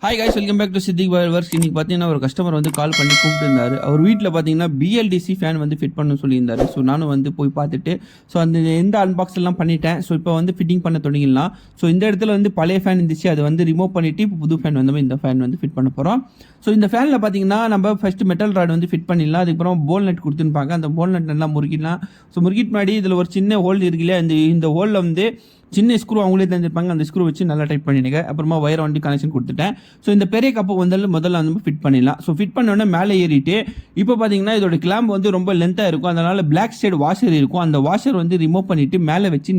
Hi guys, welcome back to Siddiq Bhai works. இன்னைக்கு பார்த்தீங்கன்னா ஒரு கஸ்டமர் வந்து கால் பண்ணி கூப்பிட்டுருந்தாரு. அவர் வீட்டில் பார்த்தீங்கன்னா பிஎல்டிசி ஃபேன் வந்து ஃபிட் பண்ண சொல்லியிருந்தாரு. ஸோ நானும் வந்து போய் பார்த்துட்டு அந்த எந்த அன்பாக்ஸ் எல்லாம் பண்ணிட்டேன். ஸோ இப்போ வந்து ஃபிட்டிங் பண்ண தொடங்கிடலாம். ஸோ இந்த இடத்துல வந்து பழைய ஃபேன் இருந்துச்சு, அதை வந்து ரிமூவ் பண்ணிட்டு இப்போ புது ஃபேன் வந்து இந்த ஃபேன் வந்து ஃபிட் பண்ண போகிறோம். ஸோ இந்த ஃபேனில் பார்த்தீங்கன்னா நம்ம ஃபர்ஸ்ட் மெட்டல் ராட் வந்து ஃபிட் பண்ணிடலாம். அதுக்கப்புறம் போல் நட் கொடுத்துருப்பாங்க. அந்த போல் நட் நல்லா முறுக்கிடலாம். ஸோ முறுக்கிட்டு முன்னாடி இதில் ஒரு சின்ன ஹோல் இருக்குல்லையா, இந்த ஹோலில் வந்து சின்ன ஸ்க்ரூ அவங்களே தந்துருப்பாங்க. அந்த ஸ்க்ரூ வச்சு நல்லா டைட் பண்ணிடுங்க. அப்புறமா ஒயர் வண்டி கனெக்ஷன் கொடுத்துட்டேன். ஸோ இந்த பெரிய கப்பை வந்து முதல்ல வந்து ஃபிட் பண்ணிடலாம். ஸோ ஃபிட் பண்ணோடனே மேலே ஏறிட்டு இப்போ பார்த்தீங்கன்னா இதோட கிளாம்ப் வந்து ரொம்ப லென்த்தாக இருக்கும். அதனால் பிளாக் சைடு வாஷர் இருக்கும். அந்த வாஷர் வந்து ரிமூவ் பண்ணிவிட்டு மேலே வச்சு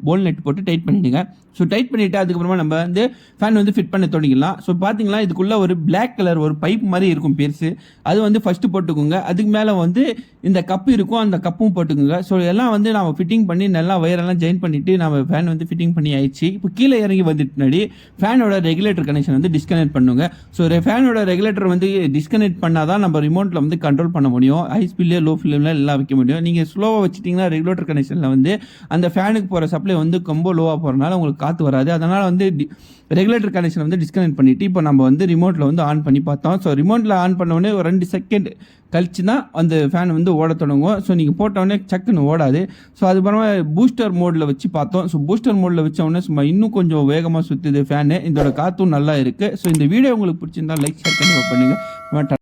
போல் நெட் போட்டு டைட் பண்ணிடுங்க. ஸோ டைட் பண்ணிவிட்டு அதுக்கப்புறமா நம்ம வந்து ஃபேன் வந்து ஃபிட் பண்ண தொடங்கிடலாம். ஸோ பார்த்தீங்கன்னா இதுக்குள்ளே ஒரு பிளாக் கலர் ஒரு பைப் மாதிரி இருக்கும் பெருசு. அது வந்து ஃபஸ்ட்டு போட்டுக்கோங்க. அதுக்கு மேலே வந்து இந்த கப்பு இருக்கும், அந்த கப்பும் போட்டுக்கோங்க. ஸோ எல்லாம் வந்து நம்ம ஃபிட்டிங் பண்ணி நல்லா ஒயரெல்லாம் ஜாயின் பண்ணிவிட்டு நம்ம ஃபேன் வந்து ஃபிட்டிங் பண்ணி ஆயிடுச்சு. இப்போ கீழே இறங்கி வந்துட்டு முன்னாடி ஃபேனோட ரெகுலேட்டர் கனெக்ஷன் வந்து டிஸ்கனெக்ட் பண்ணுங்க. ஸோ ஃபேனோட ரெகுலேட்டர் வந்து டிஸ்கனெக்ட் பண்ணால் தான் நம்ம ரிமோட்டில் வந்து கண்ட்ரோல் பண்ண முடியும். ஹை ஸ்பீட்லேயே லோ ஃபிலிமில் எல்லாம் வைக்க முடியும். நீங்கள் ஸ்லோவாக வச்சிட்டிங்கன்னா ரெகுலேட்டர் கனெக்ஷனில் வந்து அந்த ஃபேனுக்கு போகிற சப்ளை வந்து ரொம்ப லோவாக போகிறனால உங்களுக்கு காற்று வராது. அதனால் வந்து ரெகுலேட்டர் கனெக்ஷன் வந்து டிஸ்கனெக்ட் பண்ணிவிட்டு இப்போ நம்ம வந்து ரிமோட்டில் வந்து ஆன் பண்ணி பார்த்தோம். ஸோ ரிமோட்டில் ஆன் பண்ணோடனே ஒரு 2 செகண்ட் கழிச்சு தான் அந்த ஃபேன் வந்து ஓட தொடங்கும். ஸோ நீங்கள் போட்டோடனே சக்குன்னு ஓடாது. ஸோ அதுக்கப்புறமா பூஸ்டர் மோடில் வச்சு பார்த்தோம். ஸோ பூஸ்டர் மோடில் வச்சோடனே சும்மா இன்னும் கொஞ்சம் வேகமாக சுற்றுது ஃபேனு. இதோட காற்றும் நல்லா இருக்குது. ஸோ இந்த வீடியோ உங்களுக்கு பிடிச்சிருந்தா லைக் ஷேர் பண்ணி பண்ணுங்கள்.